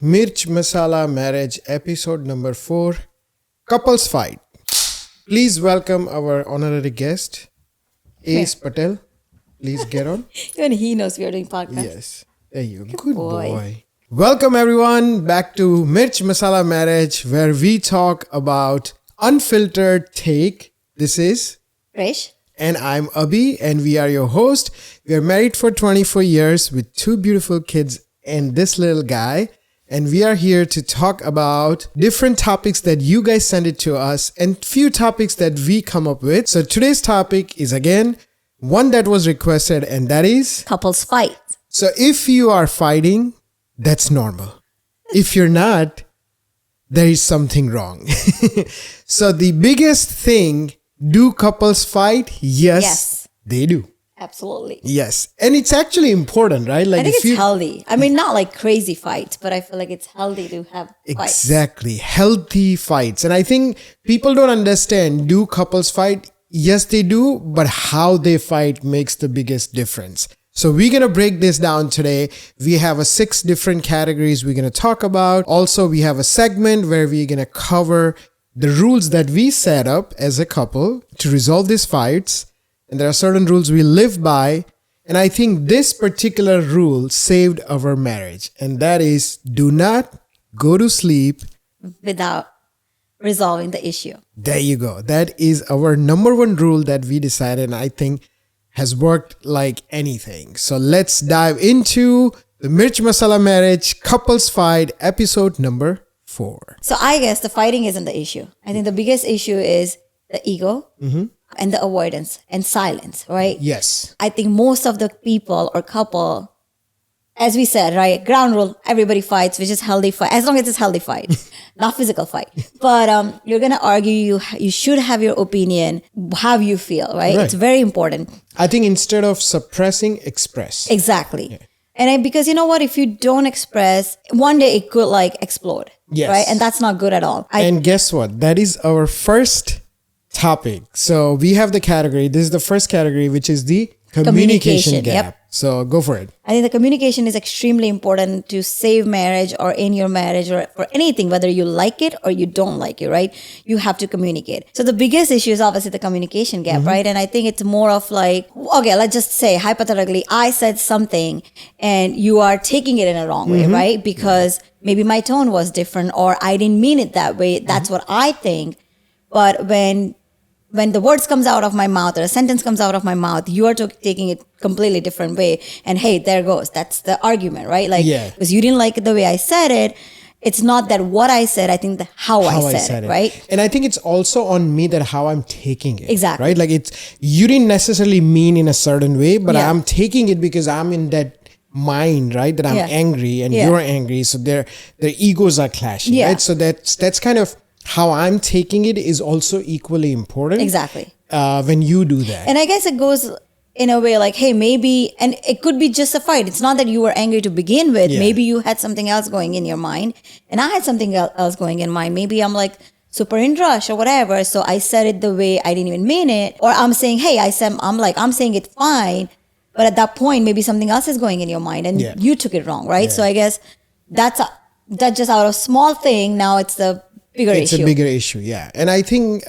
Mirch Masala Marriage, episode number 4, Couples Fight. Please welcome our honorary guest, Ace Patel. Please get on. Even he knows we are doing podcast. Yes. There you go. Good boy. Welcome everyone back to Mirch Masala Marriage, where we talk about unfiltered take. This is Rish? and I'm Abhi, and we are your host. We are married for 24 years with 2 beautiful kids and this little guy. And we are here to talk about different topics that you guys send it to us and few topics that we come up with. So today's topic is again one that was requested, and that is Couples fight. so if you are fighting, that's normal. If you're not, there is something wrong. So the biggest thing, do couples fight? Yes, they do. Absolutely. Yes. And it's actually important, right? Like I think it's healthy. I mean, not like crazy fights, but I feel like it's healthy to have fights. Exactly. Healthy fights. And I think people don't understand, do couples fight? Yes, they do, but how they fight makes the biggest difference. So we're going to break this down today. We have 6 different categories we're going to talk about. Also, we have a segment where we're going to cover the rules that we set up as a couple to resolve these fights. And there are certain rules we live by. And I think this particular rule saved our marriage. And that is, do not go to sleep Without resolving the issue. There you go. That is our number 1 rule that we decided, and I think has worked like anything. So let's dive into the Mirch Masala Marriage Couples Fight episode number 4. So I guess the fighting isn't the issue. I think the biggest issue is the ego and the avoidance and silence, right? Yes. I think most of the people or couple, as we said, right, ground rule, everybody fights, which is healthy fight, as long as it's healthy fight, not physical fight. But you're going to argue, you should have your opinion, how you feel, right? It's very important. I think instead of suppressing, express. Exactly. Yeah. And because you know what, if you don't express, one day it could like explode, right? And that's not good at all. And guess what? That is our first topic. So we have the category. This is the first category, which is the communication gap. Yep. So go for it. I think the communication is extremely important to save marriage or in your marriage or for anything, whether you like it or you don't like it, right? You have to communicate. So the biggest issue is obviously the communication gap, right? And I think it's more of like, okay, let's just say hypothetically, I said something and you are taking it in a wrong way, right? Because maybe my tone was different or I didn't mean it that way. That's what I think. But when the words comes out of my mouth or a sentence comes out of my mouth, you are taking it completely different way. And hey, there goes. That's the argument, right? Like, because you didn't like it the way I said it. It's not that what I said, I think how I said it, right? And I think it's also on me that how I'm taking it. Exactly. Right? Like you didn't necessarily mean in a certain way, but I'm taking it because I'm in that mind, right? That I'm angry and you're angry. So their egos are clashing, right? So that's kind of how I'm taking it is also equally important. Exactly. When you do that. And I guess it goes in a way like, hey, maybe, and it could be just a fight. It's not that you were angry to begin with. Maybe you had something else going in your mind and I had something else going in mind. Maybe I'm like super in rush or whatever. So I said it the way I didn't even mean it. Or I'm saying, hey, I'm saying it fine. But at that point, maybe something else is going in your mind and you took it wrong, right? So I guess that's just out of small thing. Now it's the It's a bigger issue, yeah. And I think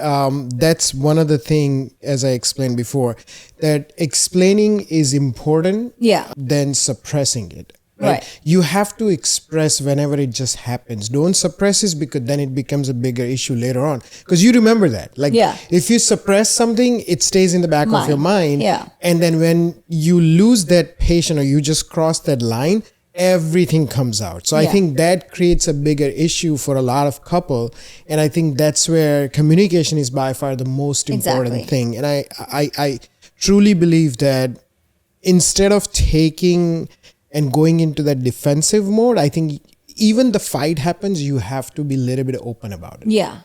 that's one of the things, as I explained before, that explaining is important than suppressing it. Right? You have to express whenever it just happens. Don't suppress it because then it becomes a bigger issue later on. Because you remember that. Like if you suppress something, it stays in the back of your mind. And then when you lose that patience or you just cross that line, everything comes out. So I think that creates a bigger issue for a lot of couple. And I think that's where communication is by far the most important thing. And I truly believe that instead of taking and going into that defensive mode, I think even the fight happens, you have to be a little bit open about it. Yeah.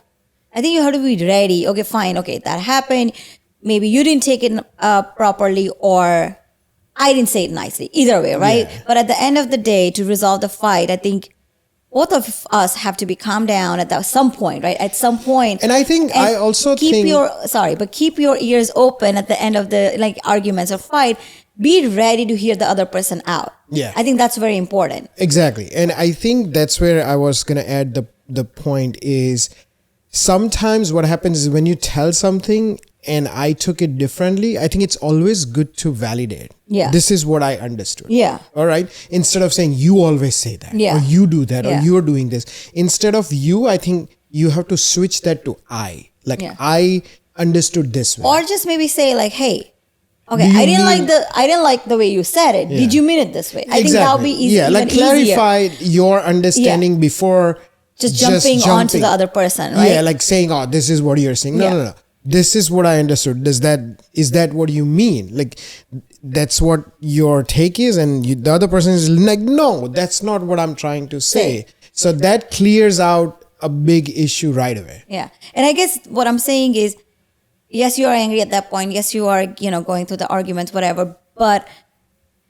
I think you have to be ready. Okay, fine. Okay, that happened. Maybe you didn't take it properly or I didn't say it nicely. Either way, right? But at the end of the day, to resolve the fight, I think both of us have to be calmed down at some point, right? At some point. And I think I also keep your ears open at the end of the like arguments or fight be ready to hear the other person out. Yeah. I think that's very important. Exactly. And I think that's where I was going to add the point is sometimes what happens is when you tell something and I took it differently, I think it's always good to validate. Yeah. This is what I understood. Yeah. All right. Instead of saying you always say that, yeah. or you do that, yeah. or you're doing this. Instead of you, I think you have to switch that to I. Like I understood this way. Or just maybe say like, hey, okay, I didn't like the way you said it. Yeah. Did you mean it this way? I think that'll be easy. Yeah, like clarify your understanding before just jumping onto the other person, right? Yeah, like saying, "Oh, this is what you're saying." No. This is what I understood. Is that what you mean? Like that's what your take is, and the other person is like, "No, that's not what I'm trying to say." So that clears out a big issue right away. Yeah, and I guess what I'm saying is, yes, you are angry at that point. Yes, you are, going through the arguments, whatever. But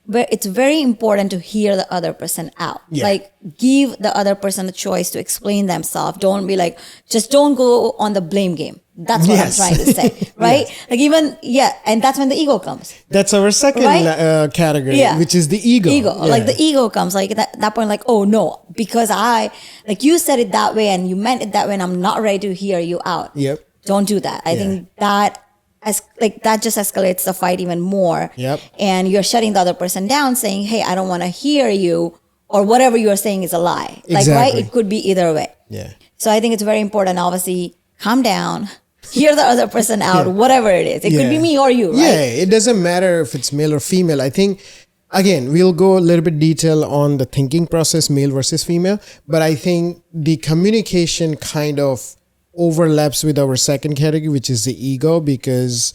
it's very important to hear the other person out. Yeah. Like, give the other person a choice to explain themselves. Don't be like, just don't go on the blame game. That's what I'm trying to say, right? Like and that's when the ego comes. That's our second category, which is the ego. Like the ego comes, like at that point, like, oh no, because you said it that way and you meant it that way and I'm not ready to hear you out. Yep. Don't do that. I think that just escalates the fight even more. Yep. And you're shutting the other person down, saying, "Hey, I don't want to hear you," or whatever you are saying is a lie. Exactly. Like, right? It could be either way. Yeah. So I think it's very important. Obviously, calm down, hear the other person out, whatever it is. It could be me or you, right? Yeah. It doesn't matter if it's male or female. I think, again, we'll go a little bit detail on the thinking process, male versus female. But I think the communication kind of overlaps with our second category, which is the ego, because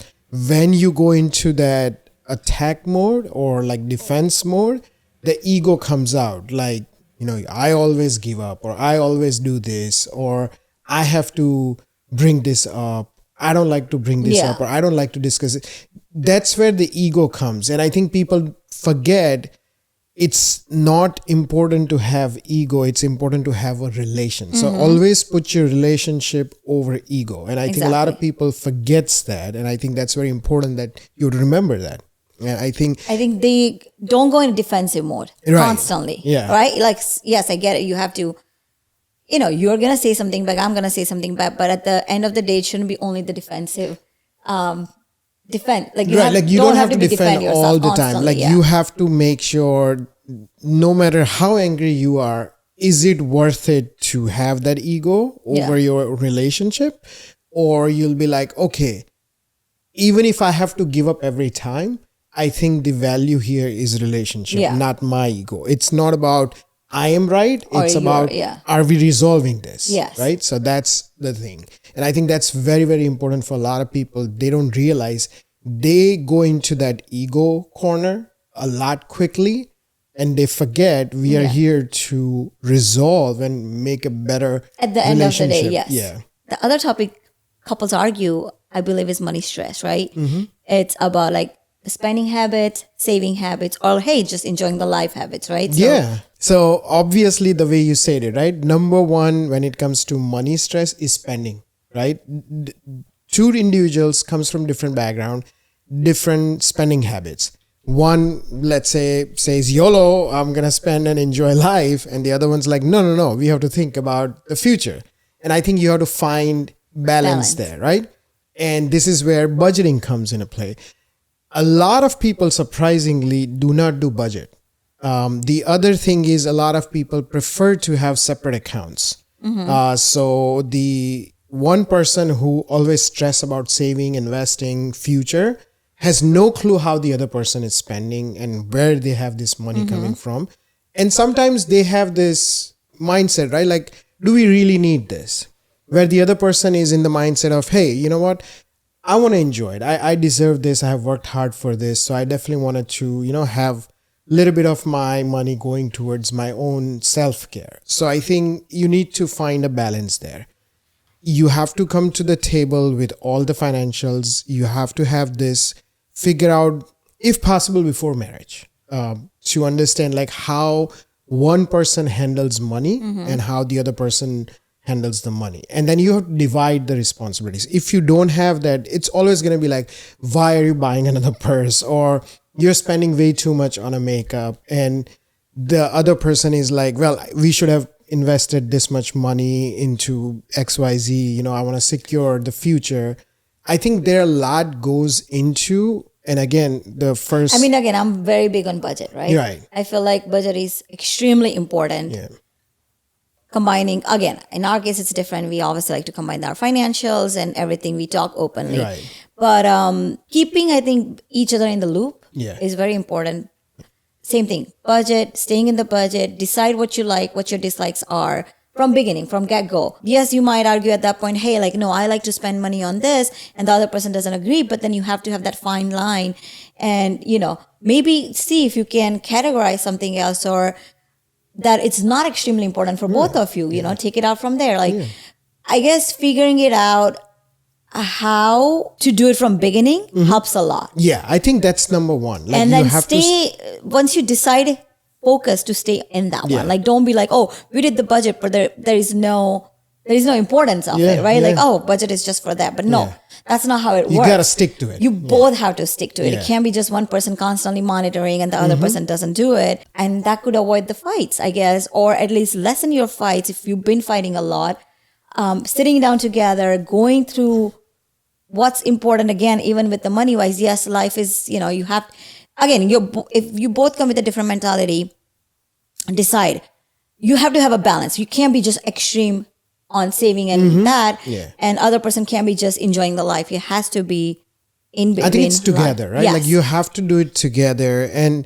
when you go into that attack mode or like defense mode, the ego comes out like, I always give up, or I always do this, or I have to bring this up. I don't like to bring this up, or I don't like to discuss it. That's where the ego comes. And I think people forget it's not important to have ego. It's important to have a relation. Mm-hmm. So always put your relationship over ego. And I think a lot of people forgets that. And I think that's very important that you remember that. And I think they don't go in defensive mode constantly. Yeah. Right? Like, yes, I get it. You have to, you're going to say something back. I'm going to say something back. But at the end of the day, it shouldn't be only the defensive defend. Like, you don't have to defend all the time. Like, you have to make sure, no matter how angry you are, is it worth it to have that ego over your relationship? Or you'll be like, okay, even if I have to give up every time, I think the value here is relationship, not my ego. It's not about I am right. It's about, are we resolving this? Yes. Right? So that's the thing. And I think that's very, very important for a lot of people. They don't realize they go into that ego corner a lot quickly, and they forget we are here to resolve and make a better at the end of the day. Yes. Yeah. The other topic couples argue, I believe, is money stress, right? Mm-hmm. It's about like the spending habits, saving habits, or hey, just enjoying the life habits, right? So obviously the way you said it, right? Number one, when it comes to money stress, is spending, right? Two individuals comes from different background, different spending habits. One, let's say, says YOLO, I'm going to spend and enjoy life. And the other one's like, no, we have to think about the future. And I think you have to find balance there, right? And this is where budgeting comes into play. A lot of people, surprisingly, do not do budget. The other thing is a lot of people prefer to have separate accounts. Mm-hmm. So the one person who always stress about saving, investing, future, has no clue how the other person is spending and where they have this money coming from. And sometimes they have this mindset, right? Like, do we really need this? Where the other person is in the mindset of, hey, you know what? I want to enjoy it. I deserve this. I have worked hard for this. So I definitely wanted to, have a little bit of my money going towards my own self-care. So I think you need to find a balance there. You have to come to the table with all the financials. You have to have this figure out, if possible, before marriage, to understand like how one person handles money and how the other person handles the money. And then you have to divide the responsibilities. If you don't have that, it's always going to be like, why are you buying another purse? Or you're spending way too much on a makeup, and the other person is like, well, we should have invested this much money into XYZ, I want to secure the future. I think there a lot goes into, and again, I'm very big on budget, right? Right. I feel like budget is extremely important. Yeah. Combining, again, in our case, it's different. We obviously like to combine our financials and everything. We talk openly. Right. But keeping, I think, each other in the loop is very important. Same thing. Budget, staying in the budget, decide what you like, what your dislikes are from beginning, from get-go. Yes, you might argue at that point, hey, like, no, I like to spend money on this, and the other person doesn't agree, but then you have to have that fine line and, maybe see if you can categorize something else, or that it's not extremely important for both of you, take it out from there. I guess figuring it out how to do it from beginning helps a lot. Yeah, I think that's number one. Like, and then once you decide, focus to stay in that one. Like, don't be like, oh, we did the budget, but there is no importance of it, right? Like, oh, budget is just for that. But no, that's not how it works. You got to stick to it. You both have to stick to it. It can't be just one person constantly monitoring and the other person doesn't do it. And that could avoid the fights, I guess, or at least lessen your fights if you've been fighting a lot. Sitting down together, going through what's important, again, even with the money wise. Yes, life is, you have, again, if you both come with a different mentality, decide, you have to have a balance. You can't be just extreme on saving and that, and other person can't be just enjoying the life. It has to be in between. I think it's together, right? Yes. Like, you have to do it together. And,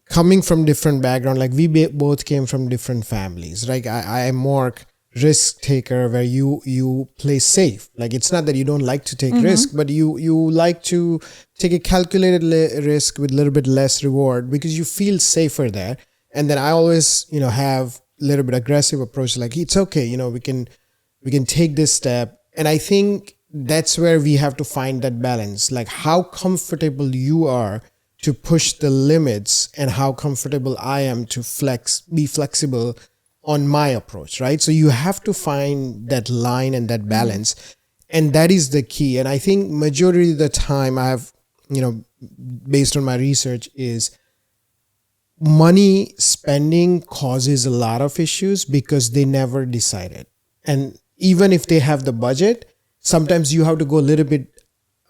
coming from different background, like we both came from different families. Like I am more risk taker, where you play safe. Like, it's not that you don't like to take risk, but you like to take a calculated risk with a little bit less reward because you feel safer there. And then I always, have a little bit aggressive approach. Like, it's okay, we can take this step. And I think that's where we have to find that balance. Like, how comfortable you are to push the limits and how comfortable I am to be flexible on my approach, right? So you have to find that line and that balance. And that is the key. And I think majority of the time I have, based on my research, is money spending causes a lot of issues because they never decided. And even if they have the budget, sometimes you have to go a little bit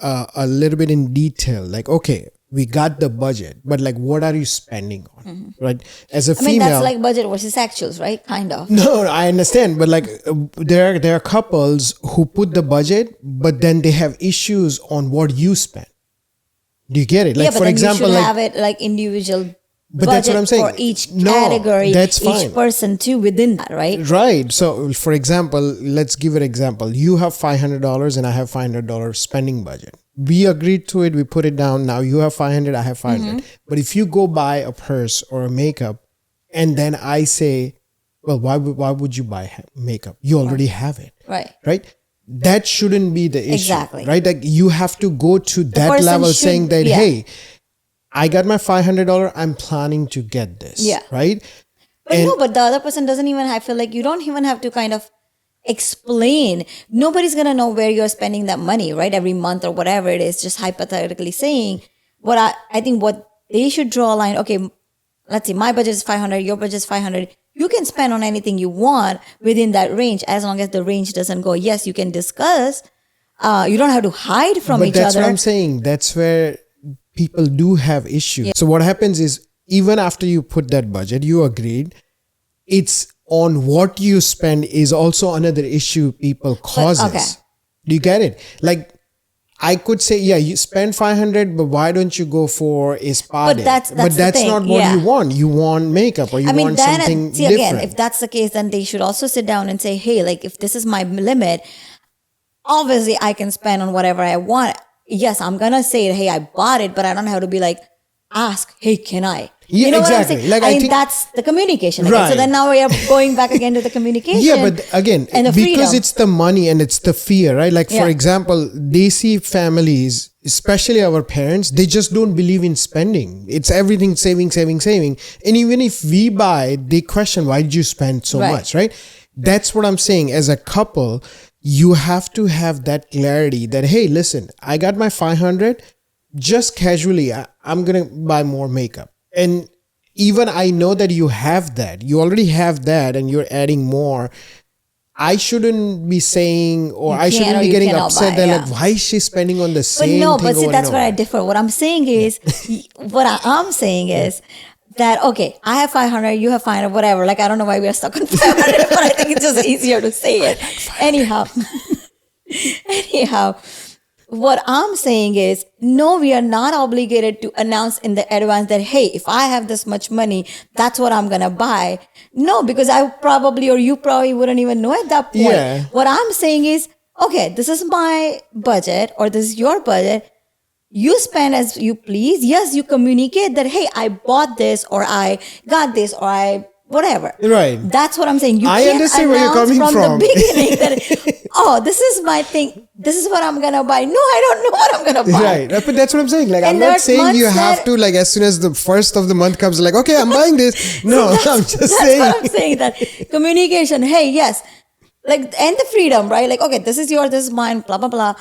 in detail. Like, okay, we got the budget, but like, what are you spending on, right? As a female, that's like budget versus actuals, right? Kind of. No, I understand, but like, there are couples who put the budget, but then they have issues on what you spend. Do you get it? Like, but for then example, you should like, have it like individual. But that's what I'm saying. For each category, that's fine. Each person too within that, right? Right. So, for example, let's give an example. You have $500 and I have $500 spending budget. We agreed to it. We put it down. Now you have 500, I have 500. But if you go buy a purse or a makeup, and then I say, well, why would you buy makeup? You already have it. Right. Right. That shouldn't be the issue. Exactly. Right. Like, you have to go to that level saying that, hey, I got my $500. I'm planning to get this. Yeah. Right. But the other person doesn't even, I feel like you don't even have to kind of explain. Nobody's going to know where you're spending that money, right? Every month or whatever it is, just hypothetically saying what I think what they should draw a line. Okay, let's see, my budget is 500, your budget is 500. You can spend on anything you want within that range, as long as the range doesn't go. Yes, you can discuss. You don't have to hide from each other. But that's what I'm saying. That's where people do have issues. Yeah. So what happens is, even after you put that budget, you agreed, it's on what you spend is also another issue people causes. Okay. Do you get it? Like, I could say, yeah, you spend 500, but why don't you go for a spa day? That's not what you want. You want makeup, or you want something different. Again, if that's the case, then they should also sit down and say, hey, like, if this is my limit, obviously I can spend on whatever I want. Yes, I'm going to say, hey, I bought it, but I don't have to be like, ask, hey, can I? Yeah, you know exactly. What I'm saying? Like, I think that's the communication. Again. Right. So then now we are going back again to the communication. Yeah, but again, because freedom. It's the money and it's the fear, right? Like, for example, they see families, especially our parents, they just don't believe in spending. It's everything saving. And even if we buy, they question, why did you spend so much, right? That's what I'm saying. As a couple, you have to have that clarity that, hey, listen, I got my 500. just casually, I'm going to buy more makeup. And even I know that you have that. You already have that and you're adding more. I shouldn't be saying, or I shouldn't be getting upset that like, why is she spending on the same thing? But see, that's where I differ. What I'm saying is, I'm saying is that, okay, I have 500, you have 500, whatever. Like, I don't know why we are stuck on 500, but I think it's just easier to say it. Anyhow, what I'm saying is, no, we are not obligated to announce in the advance that, hey, if I have this much money, that's what I'm going to buy. No, because I probably, or you probably wouldn't even know at that point. Yeah. What I'm saying is, okay, this is my budget or this is your budget. You spend as you please. Yes, you communicate that, hey, I bought this or I got this or I whatever. Right. That's what I'm saying. You I can't understand where you're coming from the beginning that, oh, this is my thing. This is what I'm going to buy. No, I don't know what I'm going to buy. Right. But that's what I'm saying. Like, I'm not saying you have to, like, as soon as the first of the month comes, like, okay, I'm buying this. No, I'm just saying. That's what I'm saying. That communication, hey, yes. Like, and the freedom, right? Like, okay, this is yours, this is mine, blah, blah, blah.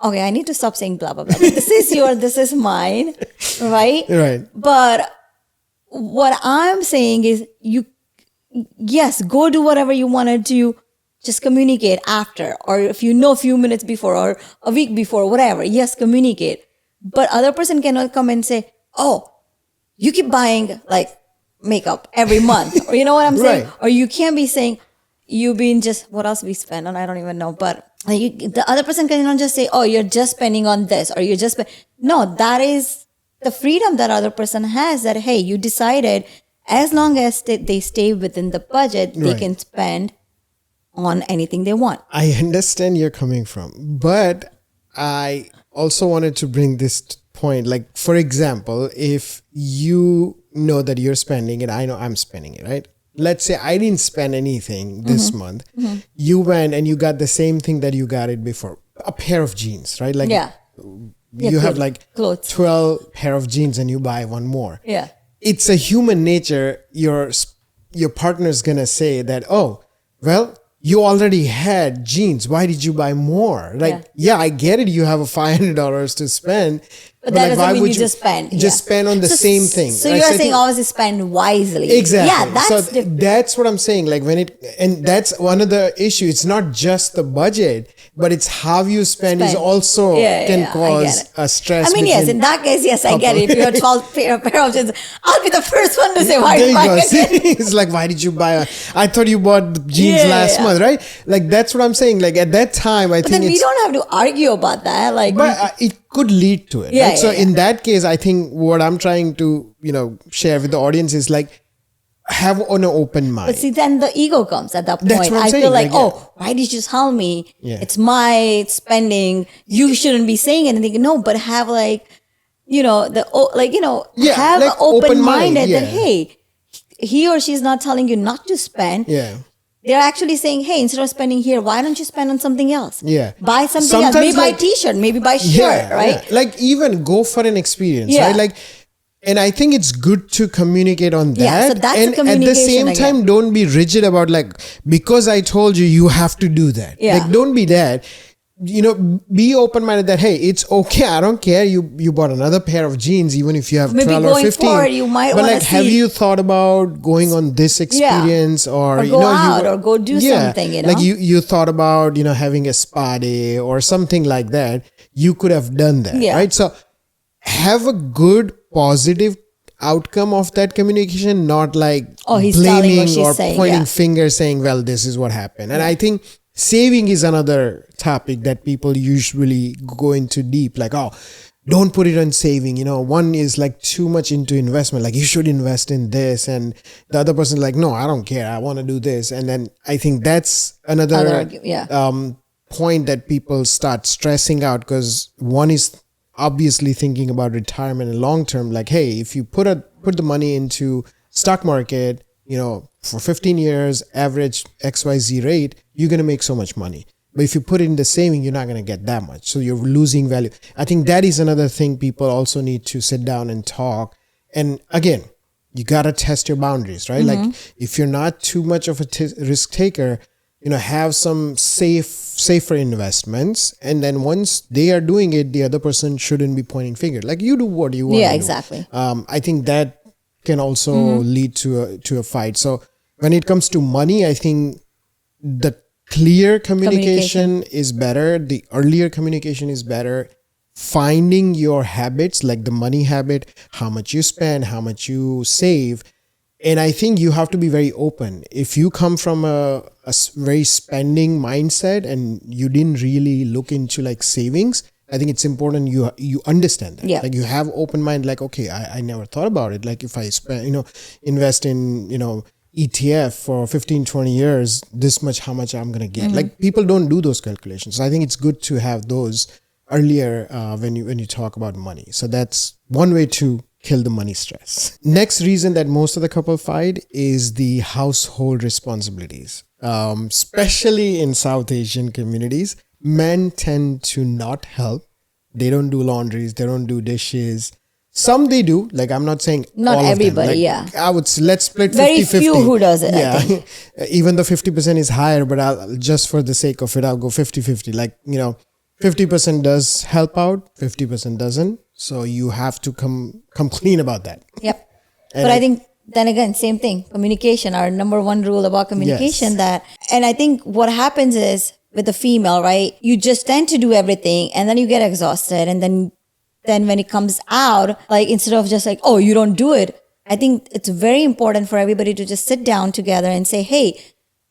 Okay, I need to stop saying blah, blah, blah. This is yours, this is mine, right? Right. But what I'm saying is yes, go do whatever you want to do. Just communicate after, or if you know a few minutes before or a week before, whatever. Yes, communicate. But other person cannot come and say, oh, you keep buying like makeup every month. Or you know what I'm saying? Right. Or you can't be saying, you've been just, what else we spend on? I don't even know. But the other person cannot just say, oh, you're just spending on this, or you're just, no, that is the freedom that other person has, that, hey, you decided as long as they stay within the budget, they can spend on anything they want. I understand you're coming from, but I also wanted to bring this point. Like, for example, if you know that you're spending it, I know I'm spending it, right? Let's say I didn't spend anything this month. Mm-hmm. You went and you got the same thing that you got it before. A pair of jeans, right? Like, you have like clothes. 12 pair of jeans and you buy one more. Yeah. It's a human nature. Your partner's going to say that, oh, well, you already had jeans. Why did you buy more? Like, yeah, I get it. You have $500 to spend. But that doesn't mean you just spend. Just spend on the same thing. So you're saying obviously spend wisely. Exactly. Yeah, that's what I'm saying. Like and that's one of the issues. It's not just the budget, but it's how you spend is also can cause a stress. I mean, yes, in that case, yes, I get it. If you have 12 pair of jeans, I'll be the first one to say, why did you buy it? It's like, why did you buy I thought you bought the jeans last month, right? Like, that's what I'm saying. Like, at that time, I think then we don't have to argue about that. Like, but it could lead to it. Right? So in that case, I think what I'm trying to, share with the audience is like, have an open mind. But see, then the ego comes at that point. That's what I'm saying. Feel like, why did you tell me? Yeah. It's my spending. You shouldn't be saying anything. No, but have have an open-minded that, hey, he or she's not telling you not to spend. Yeah. They're actually saying, hey, instead of spending here, why don't you spend on something else? Yeah. Buy something else. Maybe buy a t-shirt, maybe buy a shirt, right? Yeah. Like, even go for an experience, right? Like, and I think it's good to communicate on that. Yeah, so that's and communication at the same time, don't be rigid about like, because I told you, you have to do that. Yeah. Like, don't be that. Be open-minded that, hey, it's okay. I don't care. You bought another pair of jeans, even if you have maybe 12 or 15. Forward, you might but like, have you thought about going on this experience or go out or go do something, Like you thought about, having a spa day or something like that. You could have done that, right? So have a good, positive outcome of that communication, not like blaming or pointing fingers saying, well, this is what happened. And I think saving is another topic that people usually go into deep, like, oh, don't put it on saving. One is like too much into investment, like you should invest in this. And the other person is like, no, I don't care. I want to do this. And then I think that's another point that people start stressing out, because one is obviously thinking about retirement and long term, like, hey, if you put the money into stock market, for 15 years, average XYZ rate, you're going to make so much money. But if you put it in the saving, you're not going to get that much. So you're losing value. I think that is another thing people also need to sit down and talk. And again, you got to test your boundaries, right? Mm-hmm. Like, if you're not too much of a risk taker, have some safer investments. And then once they are doing it, the other person shouldn't be pointing finger. Like, you do what you want to do. Exactly. I think that can also lead to a fight. So when it comes to money, I think the clear communication is better. The earlier communication is better. Finding your habits, like the money habit, how much you spend, how much you save. And I think you have to be very open. If you come from a very spending mindset and you didn't really look into like savings, I think it's important you understand that. Yeah. Like, you have open mind, like, okay, I never thought about it. Like, if I spend, invest in, ETF for 15, 20 years, this much, how much I'm going to get. Like, people don't do those calculations. So I think it's good to have those earlier when you talk about money. So that's one way to kill the money stress. Next reason that most of the couple fight is the household responsibilities. Especially in South Asian communities, men tend to not help. They don't do laundries. They don't do dishes. Some they do. Like, I'm not saying not all everybody. of them. Like, I would say, let's split 50-50. Very few who does it. I think. Even though 50% is higher, but I'll just for the sake of it, I'll go 50-50. Like, 50% does help out, 50% doesn't. So you have to come clean about that. Yep. And but I think then again, same thing. Communication, our number one rule about communication. Yes. And I think what happens is with the female, right? You just tend to do everything and then you get exhausted. And then when it comes out, like, instead of just like, oh, you don't do it. I think it's very important for everybody to just sit down together and say, hey,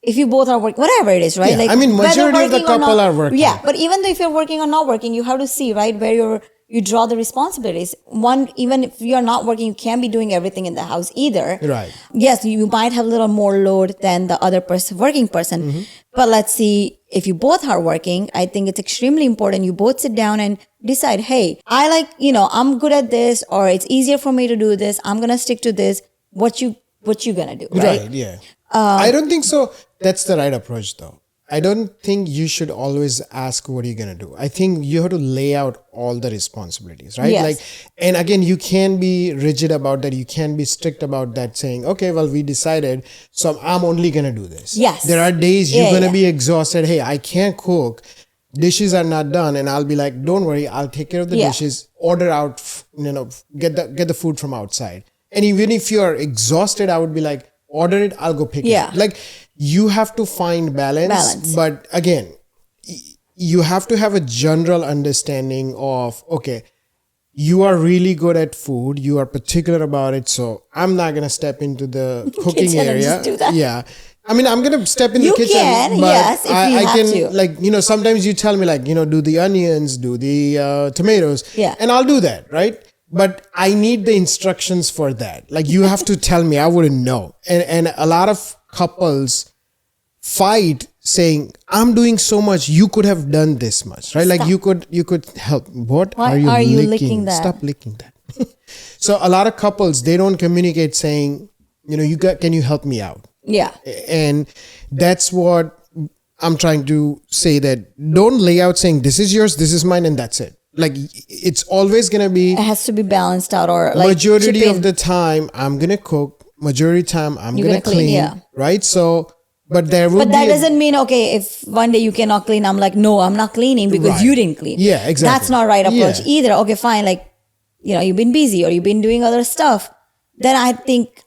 if you both are working, whatever it is, right? Yeah, like, I mean, majority of the couple are working. Yeah, but even though if you're working or not working, you have to see, right, where you draw the responsibilities. One, even if you're not working, you can't be doing everything in the house either. Right. Yes, you might have a little more load than the other working person. But let's see, if you both are working, I think it's extremely important you both sit down and decide, hey, I like, I'm good at this, or it's easier for me to do this. I'm going to stick to this. What you going to do, right? Right, yeah. I don't think so. That's the right approach, though. I don't think you should always ask what are you going to do. I think you have to lay out all the responsibilities, right? Yes. Like, and again, you can be rigid about that. You can be strict about that, saying, okay, well, we decided, so I'm only going to do this. Yes. There are days you're going to be exhausted. Hey, I can't cook. Dishes are not done. And I'll be like, don't worry, I'll take care of the dishes. Order out, get the food from outside. And even if you're exhausted, I would be like, order it, I'll go pick it up. Like, you have to find balance. But again, you have to have a general understanding of, okay, you are really good at food. You are particular about it. So I'm not going to step into the cooking area. And just do that. Yeah. I mean, I'm going to step in the kitchen. You can, but yes, if I you have can, to. like, sometimes you tell me, like, do the onions, do the tomatoes. Yeah. And I'll do that, right? But I need the instructions for that. Like, you have to tell me, I wouldn't know. And a lot of couples fight saying, I'm doing so much, you could have done this much, right? Stop. Like, you could help. What Why are you licking that? Stop licking that. So a lot of couples, they don't communicate saying, can you help me out? Yeah. And that's what I'm trying to say, that don't lay out saying, this is yours, this is mine, and that's it. Like, it's always going to be... It has to be balanced out, or like... Majority of the time, I'm going to cook. Majority of the time, I'm going to clean. Right? So, but there will be... But that doesn't mean, okay, if one day you cannot clean, I'm like, no, I'm not cleaning because you didn't clean. Yeah, exactly. That's not right approach either. Okay, fine. Like, you've been busy or you've been doing other stuff. Then I think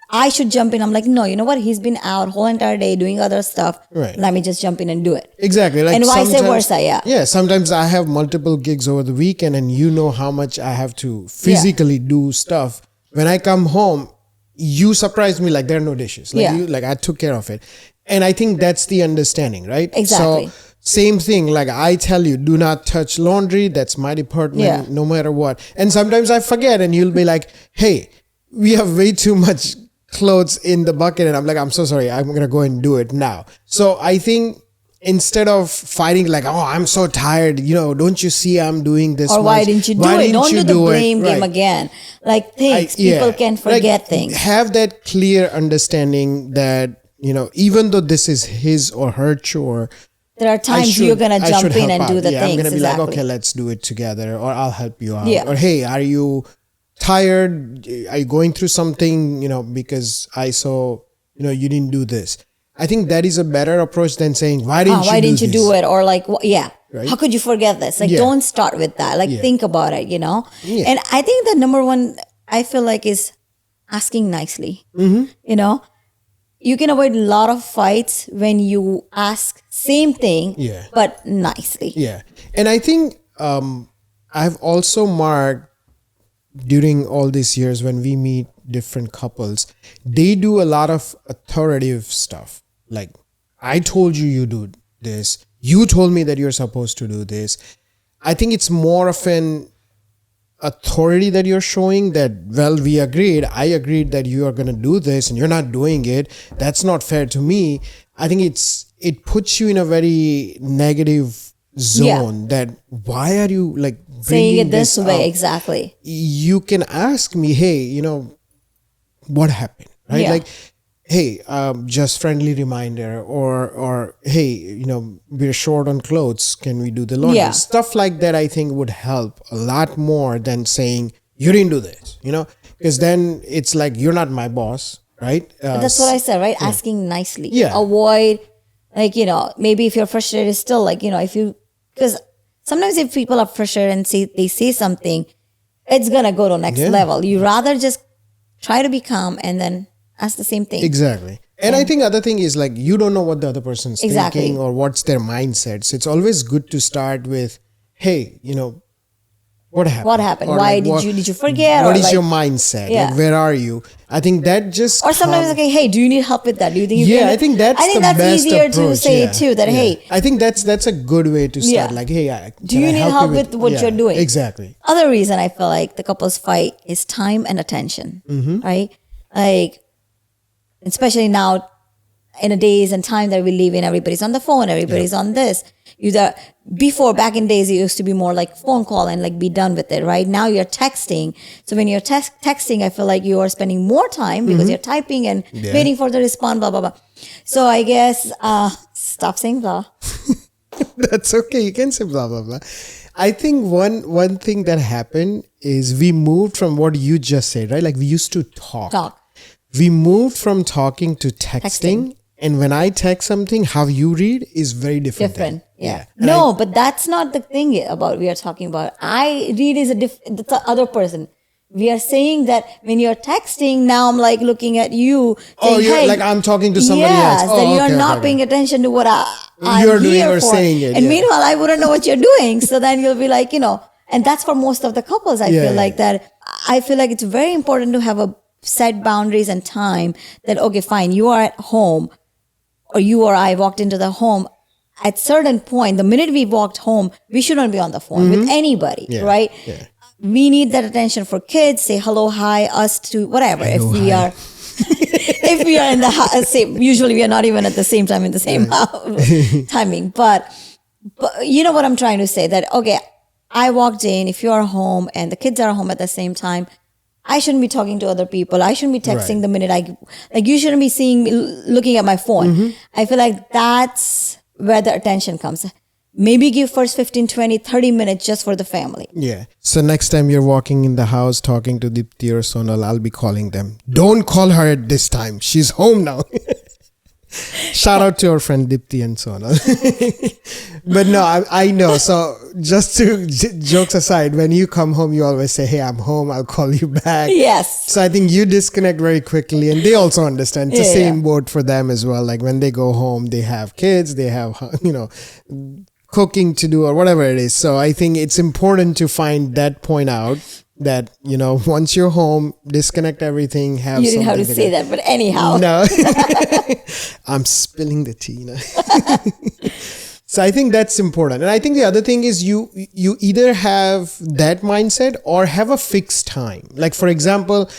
I should jump in. I'm like, no, you know what? He's been out whole entire day doing other stuff. Right. Let me just jump in and do it. Exactly. Like, and vice versa, Yeah, sometimes I have multiple gigs over the weekend, and how much I have to physically do stuff. When I come home, you surprise me like there are no dishes. Like, I took care of it. And I think that's the understanding, right? Exactly. So same thing, like I tell you, do not touch laundry. That's my department, no matter what. And sometimes I forget, and you'll be like, hey, we have way too much clothes in the bucket, and I'm like, I'm so sorry, I'm gonna go and do it now. So I think instead of fighting like, oh, I'm so tired, don't you see I'm doing this or why didn't you do it? Don't do the blame game again. Like, people can forget things. Have that clear understanding that even though this is his or her chore, there are times you're gonna jump in and do the things. I'm gonna be like, okay, let's do it together, or I'll help you out, or hey, are you tired? Are you going through something? Because I saw, you didn't do this. I think that is a better approach than saying, why didn't you do it? Or like, right? How could you forget this? Like, don't start with that. Like, think about it, you know? Yeah. And I think the number one, I feel like, is asking nicely. You know? You can avoid a lot of fights when you ask same thing, but nicely. Yeah. And I think I've also marked during all these years when we meet different couples, they do a lot of authoritative stuff. Like, I told you do this. You told me that you're supposed to do this. I think it's more of an authority that you're showing that, well, I agreed that you are going to do this and you're not doing it. That's not fair to me. I think it puts you in a very negative zone that why are you like saying it this way up? Exactly. You can ask me, hey, you know, what happened, right? Like, hey, just friendly reminder, or hey, you know, we're short on clothes, can we do the laundry? Stuff like that I think would help a lot more than saying you didn't do this, you know, because then it's like you're not my boss, right? But that's what I said, right? Asking nicely. Avoid, like, you know, maybe if you're frustrated still, like, you know, because sometimes if people are frustrated and they say something, it's gonna go to next level. You rather just try to be calm and then ask the same thing. Exactly. And I think other thing is, like, you don't know what the other person's thinking or what's their mindset. So it's always good to start with, hey, you know, what happened? What happened? Or Why like, did you forget? What is your mindset? Like, where are you? I think that just... Or sometimes, okay, hey, do you need help with that? Do you think you can... I think that's the best easier approach. To say too, that, hey... I think that's a good way to start. Like, hey, do you need help with what you're doing? Exactly. Other reason I feel like the couples fight is time and attention, right? Like, especially now in a days and time that we live in, everybody's on the phone, everybody's on this. Before, back in days, it used to be more like phone call and like be done with it, right? Now you're texting. So when you're texting, I feel like you are spending more time because you're typing and waiting for the response, blah, blah, blah. So I guess, stop saying blah. That's okay. You can say blah, blah, blah. I think one thing that happened is we moved from what you just said, right? Like, we used to talk. We moved from talking to texting. And when I text something, how you read is very different. Yeah. No, but that's not the thing about we are talking about. I read is the other person. We are saying that when you're texting, now I'm like looking at you. Saying, you're like, I'm talking to somebody else. Yes, that you're not paying attention to what I'm doing here or for. saying it. And meanwhile, I wouldn't know what you're doing. So then you'll be like, you know, and that's for most of the couples. I feel like that. I feel like it's very important to have a set boundaries and time that, okay, fine, you are at home, or you or I walked into the home. At certain point, the minute we walked home, we shouldn't be on the phone with anybody, right? Yeah. We need that attention for kids. Say hello, hi, us to whatever. Hello, if we are, if we are in the same, usually we are not even at the same time in the same timing. But you know what I'm trying to say? That, okay, I walked in. If you are home and the kids are home at the same time, I shouldn't be talking to other people. I shouldn't be texting the minute you shouldn't be seeing me looking at my phone. I feel like that's where the attention comes. Maybe give first 15, 20, 30 minutes just for the family. Yeah. So next time you're walking in the house talking to Dipti or Sonal, I'll be calling them. Don't call her at this time. She's home now. Shout out to our friend Dipti and Sonal. But no, I know. So just to jokes aside, when you come home, you always say, hey, I'm home. I'll call you back. Yes. So I think you disconnect very quickly, and they also understand. It's the same boat for them as well. Like when they go home, they have kids, they have, you know, cooking to do or whatever it is. So I think it's important to find that point out that, you know, once you're home, disconnect everything. Have you didn't have to say that, but anyhow. No. I'm spilling the tea now. So I think that's important. And I think the other thing is you either have that mindset or have a fixed time. Like, for example,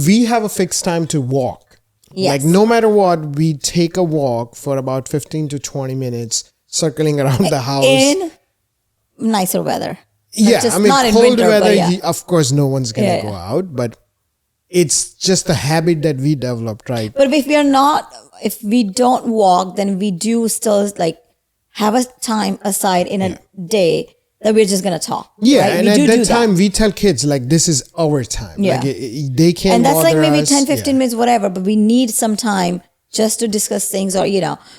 we have a fixed time to walk. Yes. Like no matter what, we take a walk for about 15 to 20 minutes circling around the house. In nicer weather. Yeah, just I mean, not in cold winter, weather, of course, no one's going to go out, but it's just a habit that we developed, right? But if we don't walk, then we do still like have a time aside in a day that we're just going to talk. Yeah, right? and at that time, we tell kids, like, this is our time. Yeah. Like, they can't And that's like maybe us. 10, 15 minutes, whatever, but we need some time just to discuss things, or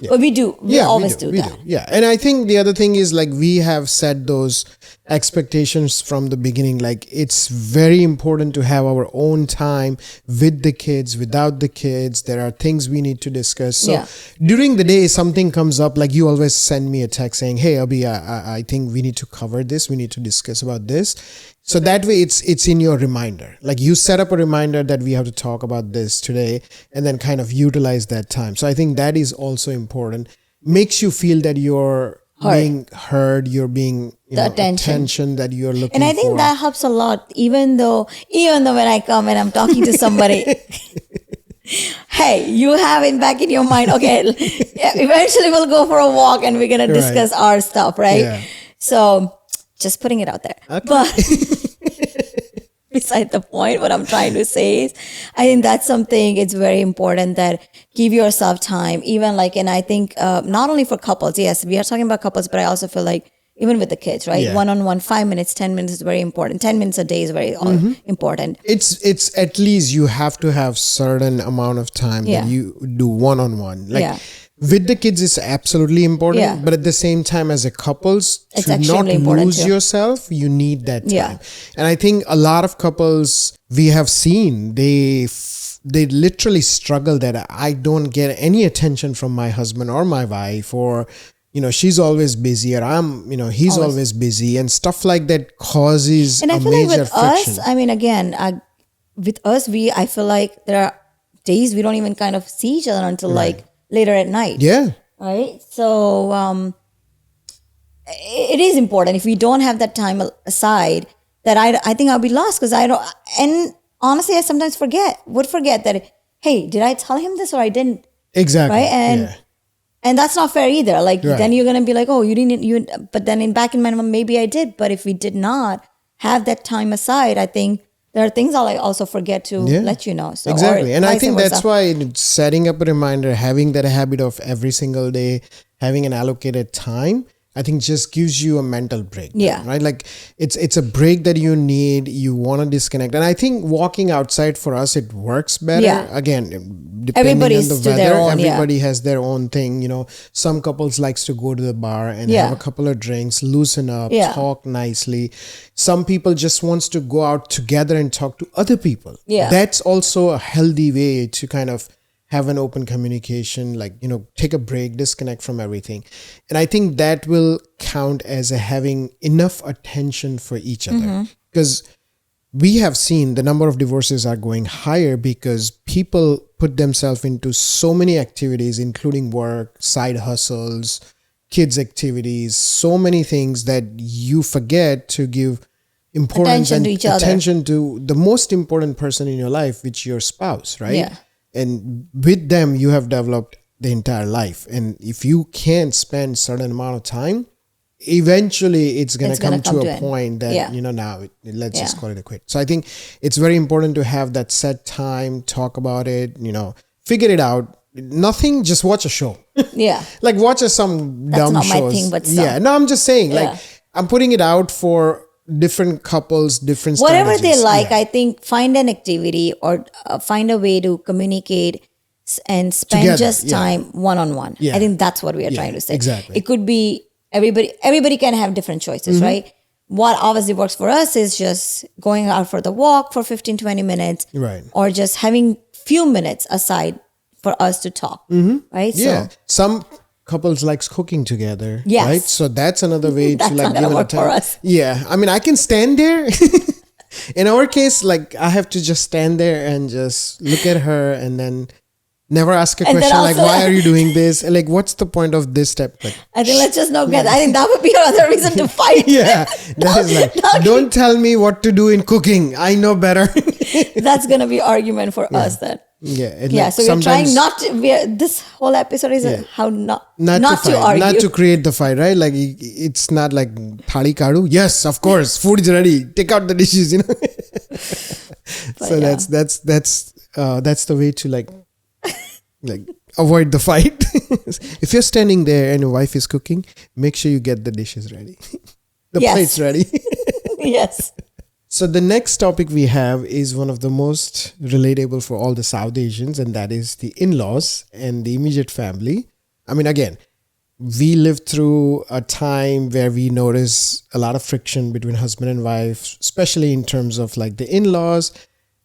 but we always do that. Yeah. And I think the other thing is, like, we have set those expectations from the beginning. Like, it's very important to have our own time with the kids, without the kids. There are things we need to discuss. So during the day, something comes up, like you always send me a text saying, hey Abhi, I think we need to cover this, we need to discuss about this. So that way it's in your reminder. Like, you set up a reminder that we have to talk about this today, and then kind of utilize that time. So I think that is also important. Makes you feel that you're being heard, you're being attention that you're looking for. And I think that helps a lot, even though when I come and I'm talking to somebody, hey, you have it back in your mind, okay, eventually we'll go for a walk and we're going to discuss our stuff, right? Yeah. So just putting it out there. Okay. But beside the point, what I'm trying to say is, I think that's something, it's very important that give yourself time, even like, and I think not only for couples, yes, we are talking about couples, but I also feel like even with the kids, right? Yeah. One-on-one, 5 minutes, 10 minutes is very important. 10 minutes a day is very important. It's at least you have to have certain amount of time that you do one-on-one. Like, with the kids, it's absolutely important, but at the same time, as a couples, it's to not lose yourself, you need that time. Yeah. And I think a lot of couples we have seen, they literally struggle that I don't get any attention from my husband or my wife, or she's always busy, or he's always busy, and stuff like that causes and I a feel major like with friction. us, I mean, again, with us, I feel like there are days we don't even kind of see each other until like later at night. Yeah. Right. So it is important. If we don't have that time aside, that I think I'll be lost, because I don't. And honestly, I sometimes would forget that. Hey, did I tell him this or I didn't? Exactly. Right. And that's not fair either. Like then you're gonna be like, oh, you didn't. But then back in my mind, maybe I did. But if we did not have that time aside, I think there are things I'll also forget to let you know. So, exactly. And I think that's why setting up a reminder, having that habit of every single day, having an allocated time, I think just gives you a mental break. Yeah. Right? Like, it's a break that you need. You want to disconnect. And I think walking outside for us, it works better. Yeah. Again, depending on the weather, everybody has their own thing. Some couples likes to go to the bar and have a couple of drinks, loosen up, talk nicely. Some people just wants to go out together and talk to other people. Yeah. That's also a healthy way to kind of have an open communication, like, take a break, disconnect from everything. And I think that will count as having enough attention for each other. Because we have seen the number of divorces are going higher because people put themselves into so many activities, including work, side hustles, kids activities, so many things that you forget to give importance and attention to the most important person in your life, which is your spouse, right? Yeah. And with them, you have developed the entire life. And if you can't spend certain amount of time, eventually it's going to come to a point that, now let's just call it a quit. So I think it's very important to have that set time, talk about it, figure it out. Nothing, just watch a show. Yeah. Like, watch some dumb shows. That's not my thing, but some. Yeah. No, I'm just saying, like, I'm putting it out for different couples, different whatever strategies. They like. I think find an activity or find a way to communicate and spend time one-on-one. I think that's what we are trying to say. Exactly. It could be everybody can have different choices, right? What obviously works for us is just going out for the walk for 15-20 minutes, right? Or just having few minutes aside for us to talk, right? Yeah. Some couples likes cooking together, right? So that's another way to like give it a time. For us. Yeah, I mean, I can stand there. In our case, like, I have to just stand there and just look at her and then never ask a question like, why are you doing this? And like, what's the point of this step? Like, I think let's just not get. I think that would be another reason to fight. Yeah, that is like, don't tell me what to do in cooking. I know better. That's gonna be argument for us then. Yeah. Like, so we're trying not to. This whole episode is how not to argue, not to create the fight, right? Like, it's not like thali kadu. Yes, of course, food is ready. Take out the dishes, So that's the way to like avoid the fight. If you're standing there and your wife is cooking, make sure you get the dishes ready. The plates ready. Yes. So the next topic we have is one of the most relatable for all the South Asians, and that is the in-laws and the immediate family. I mean, again, we lived through a time where we notice a lot of friction between husband and wife, especially in terms of like the in-laws.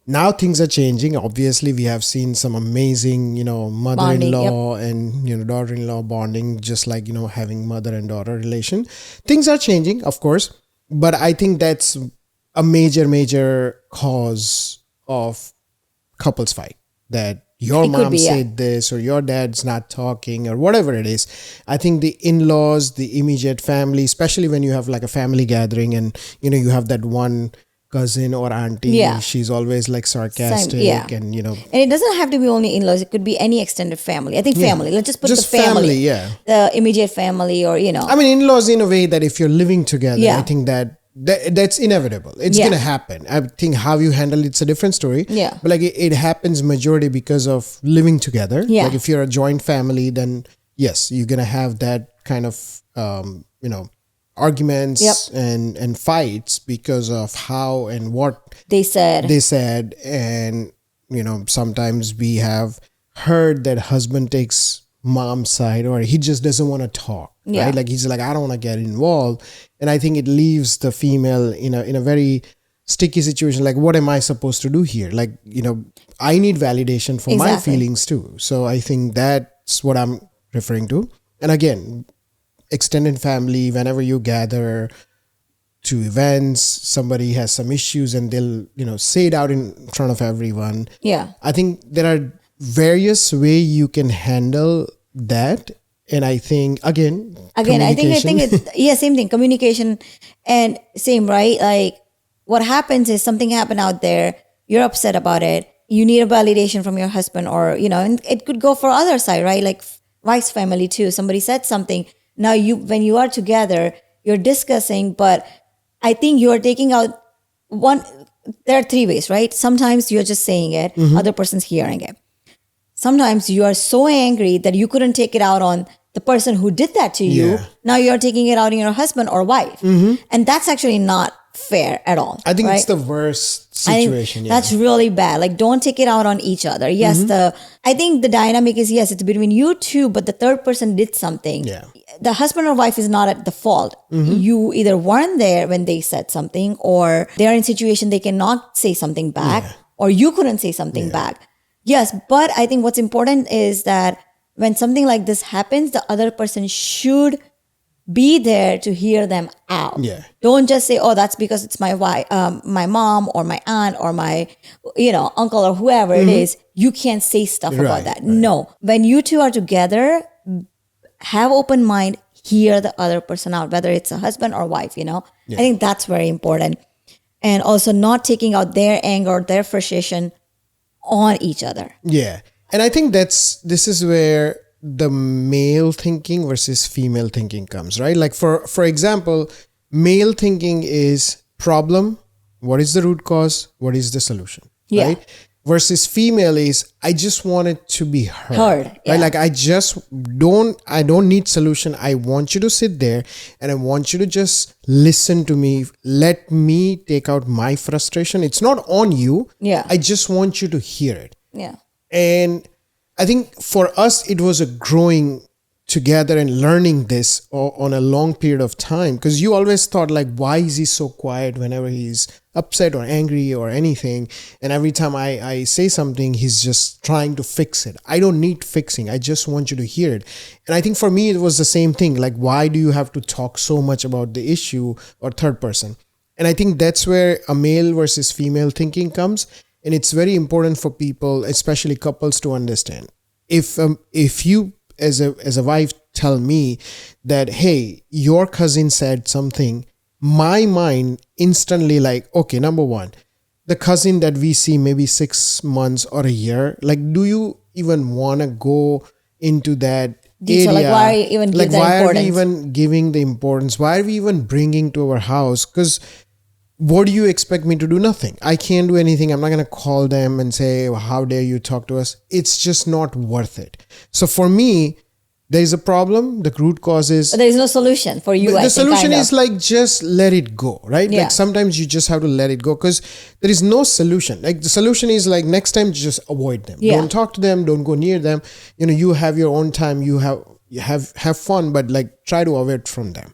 Now things are changing. Obviously, we have seen some amazing, mother-in-law and, daughter-in-law bonding, just like, having mother and daughter relation. Things are changing, of course, but I think that's a major cause of couples fight, that your mom said this or your dad's not talking or whatever it is. I think the in-laws, the immediate family, especially when you have like a family gathering and, you have that one cousin or auntie, she's always like sarcastic and, And it doesn't have to be only in-laws. It could be any extended family. I think family. Let's just put the family. The immediate family or, I mean, in-laws in a way that if you're living together, I think that's inevitable. It's going to happen. I think how you handle it's a different story. Yeah. But like it happens majority because of living together. Yeah. Like if you're a joint family, then yes, you're going to have that kind of, arguments and fights because of how and what they said. And, sometimes we have heard that husband takes mom's side or he just doesn't want to talk. Yeah. Right? Like he's like, I don't want to get involved. And I think it leaves the female in a very sticky situation. Like, what am I supposed to do here? Like, I need validation for my feelings too. So I think that's what I'm referring to. And again, extended family, whenever you gather to events, somebody has some issues and they'll, say it out in front of everyone. Yeah. I think there are various ways you can handle that. And I think, I think it's, same thing. Communication and same, right? Like what happens is something happened out there. You're upset about it. You need a validation from your husband or, and it could go for other side, right? Like wife's family too. Somebody said something. Now when you are together, you're discussing, but I think you're taking out there are three ways, right? Sometimes you're just saying it. Other person's hearing it. Sometimes you are so angry that you couldn't take it out on the person who did that to you. Yeah. Now you're taking it out on your husband or wife. And that's actually not fair at all. I think it's the worst situation. That's really bad. Like don't take it out on each other. Yes, I think the dynamic is, yes, it's between you two, but the third person did something. Yeah. The husband or wife is not at the fault. You either weren't there when they said something or they're in a situation they cannot say something back or you couldn't say something back. Yes, but I think what's important is that when something like this happens, the other person should be there to hear them out. Yeah. Don't just say, "Oh, that's because it's my wife, my mom, or my aunt, or my, uncle, or whoever it is." You can't say stuff about that. Right. No, when you two are together, have open mind, hear the other person out, whether it's a husband or wife. I think that's very important, and also not taking out their anger or their frustration on each other. Yeah. And I think this is where the male thinking versus female thinking comes, right? Like for example, male thinking is problem, what is the root cause, what is the solution, right? Versus female is I just want it to be heard. Right? Like I don't need solution. I want you to sit there and I want you to just listen to me. Let me take out my frustration. It's not on you. Yeah. I just want you to hear it. Yeah. And I think for us, it was a growing together and learning this on a long period of time, because you always thought like, why is he so quiet whenever he's upset or angry or anything? And every time I say something, he's just trying to fix it. I don't need fixing. I just want you to hear it. And I think for me, it was the same thing. Like, why do you have to talk so much about the issue or third person? And I think that's where a male versus female thinking comes. And it's very important for people, especially couples, to understand. If you as a wife tell me that, hey, your cousin said something, my mind instantly like, okay, number one, the cousin that we see maybe 6 months or a year, like, do you even want to go into that area? Like, why are you even giving the importance? Why are we even giving the importance? Why are we even bringing to our house? Because what do you expect me to do? Nothing. I can't do anything. I'm not going to call them and say, how dare you talk to us? It's just not worth it. So for me, there's a problem, the root cause is... But there is no solution for you, the solution is like, just let it go, right? Yeah. Like sometimes you just have to let it go because there is no solution. Like the solution is like next time just avoid them. Yeah. Don't talk to them. Don't go near them. You know, you have your own time. You have fun, but like try to avoid from them.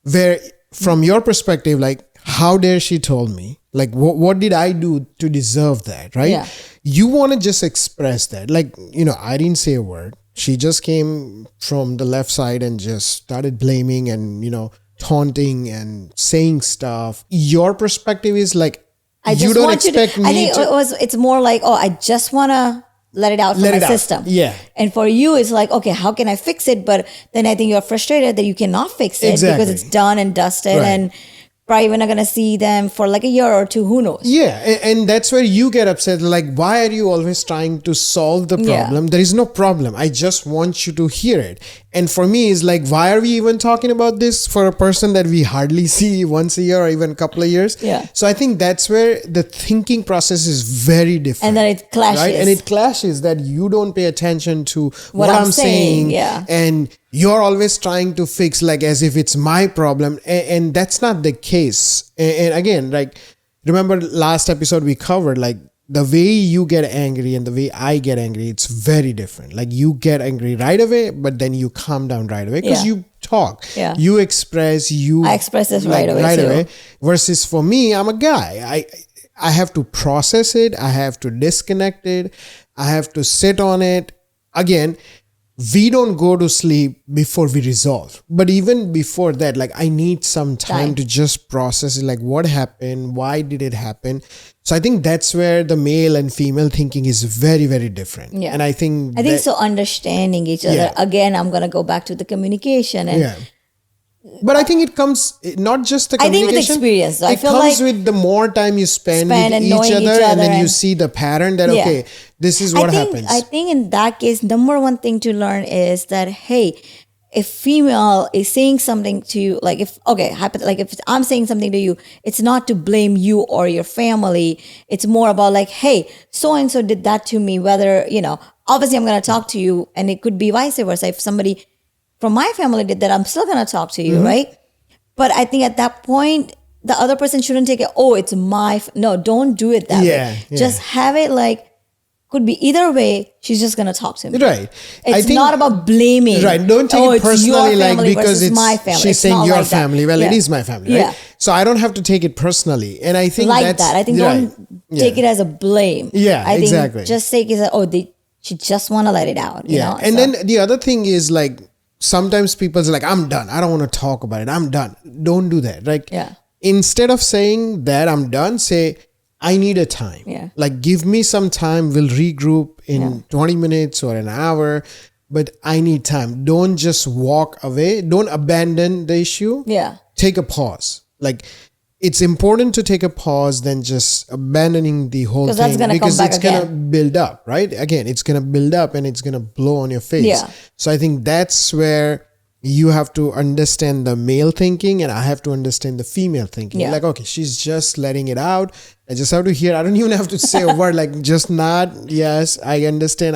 Where from your perspective, like how dare she told me? Like what did I do to deserve that, right? Yeah. You want to just express that. Like, you know, I didn't say a word. She just came from the left side and just started blaming and, you know, taunting and saying stuff. Your perspective is like, you don't expect me to... I think it's more like, I just want to let it out from my system. Yeah. And for you, it's like, okay, how can I fix it? But then I think you're frustrated that you cannot fix it because it's done and dusted and probably not going to see them for like a year or two, who knows? Yeah, and that's where you get upset. Like, why are you always trying to solve the problem? There is no problem. I just want you to hear it. And for me, it's like, why are we even talking about this for a person that we hardly see once a year or even a couple of years? Yeah. So I think that's where the thinking process is very different. And then it clashes. Right? And it clashes that you don't pay attention to what I'm saying. Yeah. And you're always trying to fix like as if it's my problem. And that's not the case. And again, like, remember last episode we covered, like, the way you get angry and the way I get angry, it's very different. Like you get angry right away, but then you calm down right away because you talk, you express, I express this like, right away. Versus for me, I'm a guy. I have to process it. I have to disconnect it. I have to sit on it. Again, we don't go to sleep before we resolve. But even before that, like I need some time to just process it. Like what happened? Why did it happen? So I think that's where the male and female thinking is very, very different. Yeah. And I think so understanding each other. Again, I'm going to go back to the communication. And But I think it comes not just the communication. I think with experience. So it comes with the more time you spend with each other and then you see the pattern that, okay, this is what happens. I think in that case, number one thing to learn is that, hey, if female is saying something to you, like if I'm saying something to you, it's not to blame you or your family. It's more about like, hey, so-and-so did that to me, whether, you know, obviously I'm going to talk to you, and it could be vice versa. If somebody from my family did that, I'm still going to talk to you, right? But I think at that point, the other person shouldn't take it, it's no, don't do it that way. Just have it like, could be either way, she's just going to talk to me. Right. It's not about blaming. Right. Don't take it personally like because it's my family. She's saying your family. Well, it is my family, right? Yeah. So I don't have to take it personally. And I think like that. I think don't take it as a blame. Yeah, I think exactly. just take it as, she just want to let it out. You know? And then the other thing is like, sometimes people's like, I'm done. I don't want to talk about it. I'm done. Don't do that. Like, instead of saying that I'm done, say, I need a time. Yeah. Like, give me some time. We'll regroup in 20 minutes or an hour, but I need time. Don't just walk away. Don't abandon the issue. Yeah. Take a pause. Like, it's important to take a pause than just abandoning the whole thing because it's going to build up, right? Again, it's going to build up and it's going to blow on your face. Yeah. So I think that's where you have to understand the male thinking and I have to understand the female thinking. Yeah. Like, okay, she's just letting it out. I just have to hear. I don't even have to say a word, like just nod. Yes, I understand.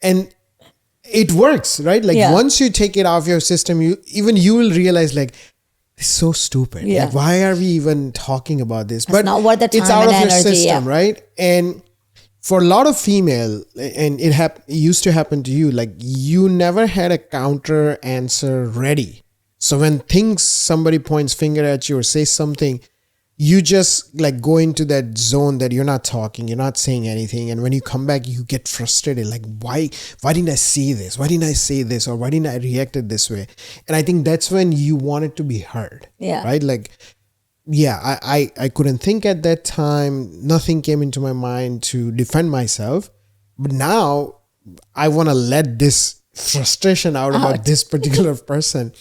And it works, right? Like once you take it off your system, you will realize like, it's so stupid. Yeah. Like, why are we even talking about this? That's not worth the time it's out and of energy, your system, right? And for a lot of female, and it used to happen to you, like you never had a counter answer ready. So when somebody points finger at you or says something, you just like go into that zone that you're not talking, you're not saying anything. And when you come back, you get frustrated. Like, why didn't I see this? Why didn't I say this? Or why didn't I react this way? And I think that's when you want it to be heard. Yeah. Right? Like, I couldn't think at that time. Nothing came into my mind to defend myself. But now I want to let this frustration out about this particular person.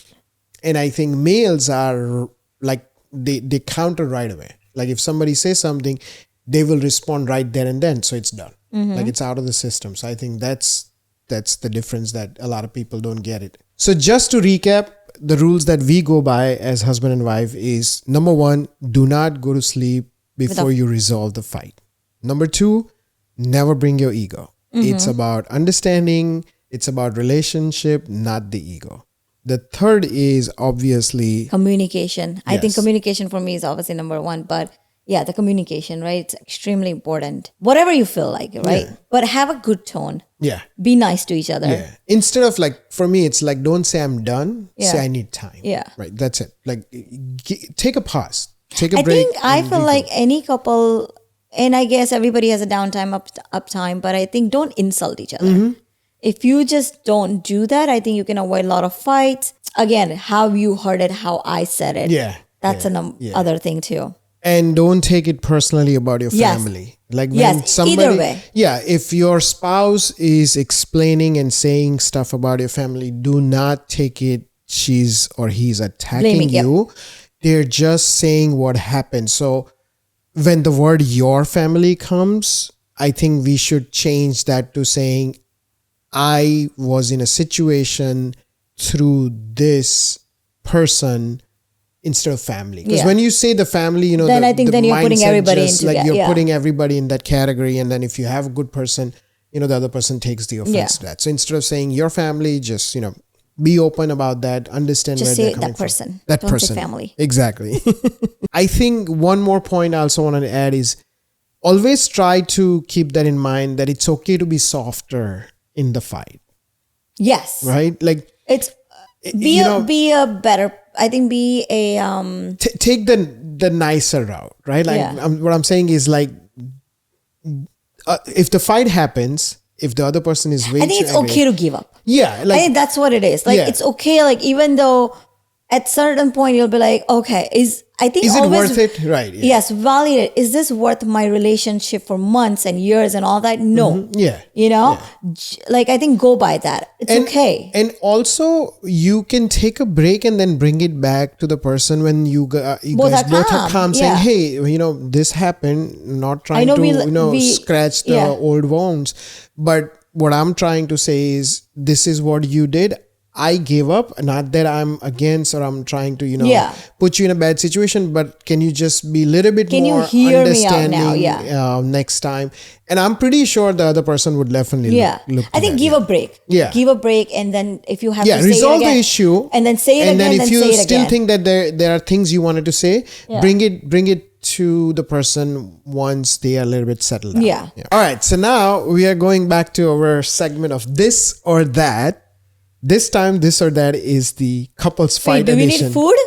And I think males are like, they counter right away. Like if somebody says something, they will respond right there and then. So it's done. Like it's out of the system. So I think that's the difference that a lot of people don't get it. So just to recap, the rules that we go by as husband and wife is, number 1, do not go to sleep before you resolve the fight. Number 2, never bring your ego. It's about understanding. It's about relationship, not the ego. The third is obviously communication. I think Yes. communication for me is obviously number one, but yeah, the communication, right? It's extremely important. Whatever you feel like, right? Yeah. But have a good tone. yeah. Be nice to each other. Yeah. Instead of like, for me, it's like, don't say I'm done. Yeah. Say I need time. Yeah. Right. That's it. Like, take a pause. Take a I break. think I and feel regroup. like any couple, and I guess everybody has a downtime, uptime, but I think don't insult each other. Mm-hmm. If you just don't do that, I think you can avoid a lot of fights. Again, how you heard it, how I said it. Yeah. That's yeah. other thing too. And don't take it personally about your Yes. family. Like when Yes, somebody, either way. yeah, if your spouse is explaining and saying stuff about your family, do not take it she's or he's attacking Blaming, yep. you. They're just saying what happened. So when the word your family comes, I think we should change that to saying I was in a situation through this person instead of family. Because Yeah. when you say the family, you know, Then I think then you're putting mindset everybody just into like that, you're yeah. putting everybody in that category. And then if you have a good person, you know, the other person takes the offense Yeah. to that. So instead of saying your family, just, you know, be open about that, understand Just where say they're coming that person. from. That Don't say person. family. Exactly. I think one more point I also want to add is always try to keep that in mind, that it's okay to be softer in the fight, Yes. right? Like It's you be a better, I think be a take the nicer route, right? Like Yeah. what I'm saying is like if the fight happens, if the other person is way I think too it's angry, okay to give up. yeah, I like think that's what it is. Like Yeah. it's okay, like even though at certain point you'll be like, okay, is is it always, worth it? Right. Yeah. Yes, validate. Is this worth my relationship for months and years and all that? No. Yeah. You know? Like I think go by that. It's okay. And also, you can take a break and then bring it back to the person when you guys both are calm. calm, saying, Yeah. "Hey, you know, this happened." Not trying know to, we- scratch the yeah. old wounds, but what I'm trying to say is, this is what you did. I gave up. Not that I'm against or I'm trying to, Yeah. put you in a bad situation, but can you just be a little bit Can you more hear me out understanding now? Yeah. next time? And I'm pretty sure the other person would definitely Yeah. look I to think that, give a break. Yeah. Give a break, and then if you have yeah, to say resolve it again, the issue, and then say it and again, then if you say it still again. think that there are things you wanted to say, Yeah. bring it to the person once they are a little bit settled down. Yeah. All right, so now we are going back to our segment of this or that. This time, this or that is the couples Wait, fight do we edition. need food?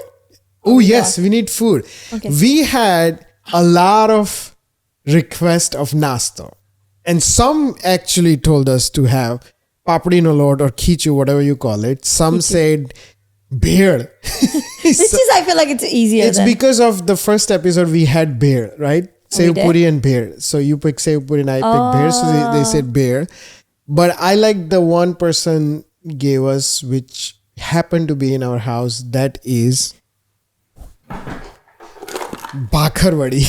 Oh yes, we need food. Okay. We had a lot of requests of nasto, and some actually told us to have papadi nolot or khichu, whatever you call it. Some said beer. This is, I feel like it's easier. It's than, because of the first episode we had beer, right? Sev did? puri and beer. So you pick sev puri and I pick beer. So they said beer. But I like the one person gave us, which happened to be in our house. That is Bakarwadi.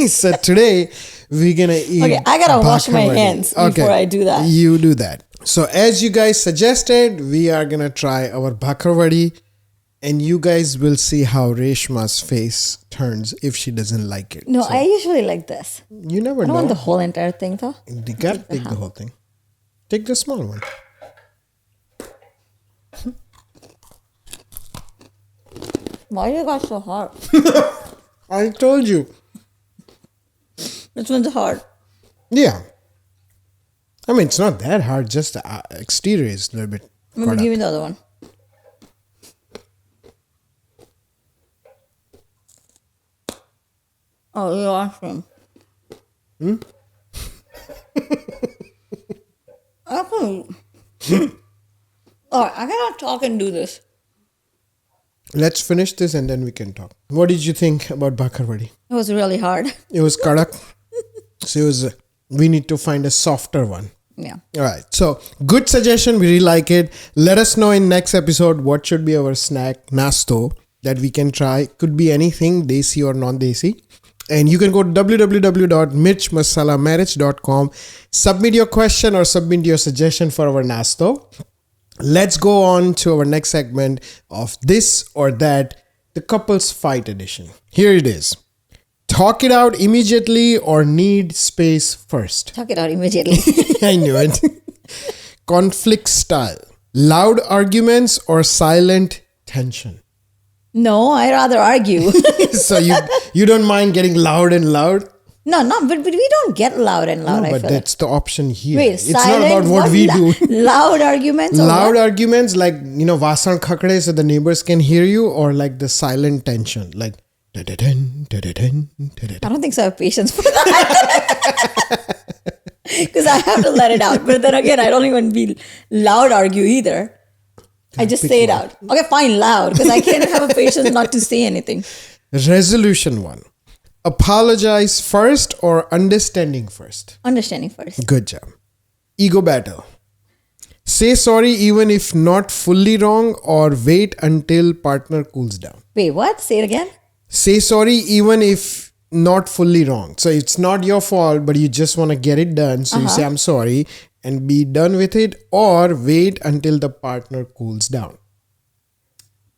So today we're gonna eat. Okay, I gotta wash my Bakarwadi. hands before I do that. You do that. So as you guys suggested, we are gonna try our Bakarwadi, and you guys will see how Reshma's face turns if she doesn't like it. no, So I usually like this. you never I don't know. want the whole entire thing though. You gotta take the whole thing. Take the small one. Why you got so hard? I told you. This one's hard. Yeah. I mean, it's not that hard. Just the exterior is a little bit. Maybe caught give up. me the other one. Oh, you're awesome. Alright, I cannot talk and do this. Let's finish this and then we can talk. What did you think about Bakarwadi? It was really hard. It was kadak. So it was. We need to find a softer one. Yeah. All right. So good suggestion. We really like it. Let us know in next episode what should be our snack nasto that we can try. Could be anything, desi or non-desi. And you can go to www.mirchmasalamarriage.com. Submit your question or submit your suggestion for our nasto. Let's go on to our next segment of this or that, the couples fight edition. Here it is. Talk it out immediately or need space first. Talk it out immediately. I knew it. conflict style. Loud arguments or silent tension? No, I rather argue. So you don't mind getting loud and loud? No, but we don't get loud and loud. No, but that's the option here. Wait, it's not about what we do. Loud arguments? Loud arguments like, vasan khakde so the neighbors can hear you, or like the silent tension, like da-da-dun, da-da-dun, da-da-dun. I don't think so I have patience for that. Because I have to let it out. But then again, I don't even be loud argue either. I just say it out. Okay, fine, loud. Because I can't have a patience not to say anything. Resolution 1. Apologize first or understanding first? Understanding first. Good job. Ego battle. Say sorry even if not fully wrong, or wait until partner cools down. Wait, what? Say it again. Say sorry even if not fully wrong. So it's not your fault, but you just want to get it done. So you say, I'm sorry, and be done with it, or wait until the partner cools down.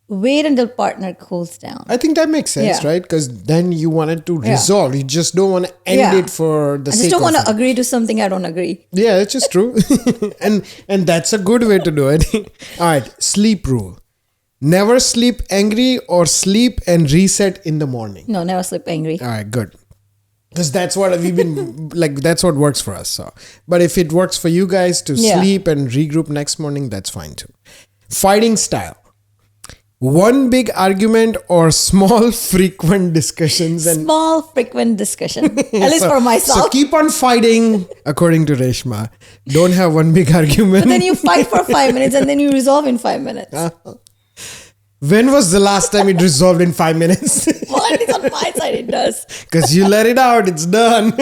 Wait until partner cools down. I think that makes sense, right? Because then you want it to resolve. You just don't want to end it for the sake of it. I just don't want to agree to something I don't agree. Yeah, that's just true. and that's a good way to do it. All right, sleep rule. Never sleep angry, or sleep and reset in the morning. No, never sleep angry. All right, good. Because that's what we've been like, that's what works for us. So, but if it works for you guys to sleep and regroup next morning, that's fine too. Fighting style. One big argument or small frequent discussions? Small frequent discussion. At least for myself. So keep on fighting, according to Reshma. Don't have one big argument. But then you fight for 5 minutes and then you resolve in 5 minutes. When was the last time it resolved in 5 minutes? Well, at least on my side it does. Because you let it out, it's done.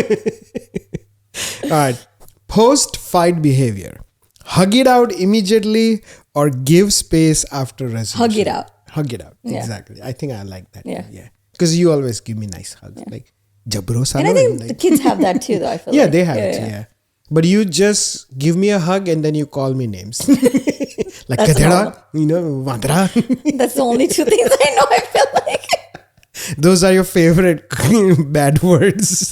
All right. Post-fight behavior. Hug it out immediately or give space after resolution. Hug it out. Hug it out. Yeah. Exactly. I think I like that. Yeah. Because you always give me nice hugs. Like, jabro salo. And I think the kids have that too, though, I feel like. They have it. Yeah. But you just give me a hug and then you call me names. Like Kadera, Vandra. That's the only two things I know, I feel like. Those are your favorite bad words.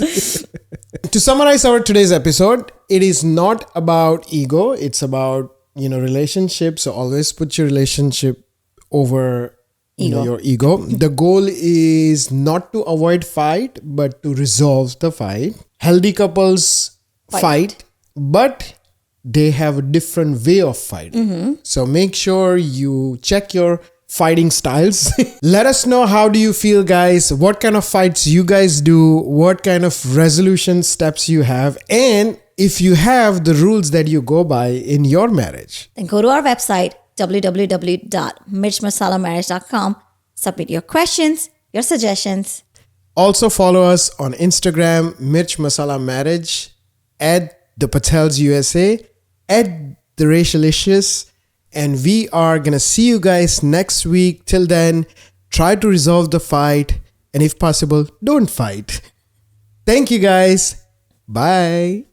To summarize our today's episode, it is not about ego. It's about, relationships. So always put your relationship over your ego. The goal is not to avoid fight, but to resolve the fight. Healthy couples fight, but they have a different way of fighting. So make sure you check your fighting styles. Let us know, how do you feel, guys? What kind of fights you guys do? What kind of resolution steps you have? And if you have the rules that you go by in your marriage, then go to our website, www.mirchmasalamarriage.com. Submit your questions, your suggestions. Also follow us on Instagram, Mirch Masala Marriage, at The Patels USA, at The Racialicious. And we are going to see you guys next week. Till then, try to resolve the fight. And if possible, don't fight. Thank you guys. Bye.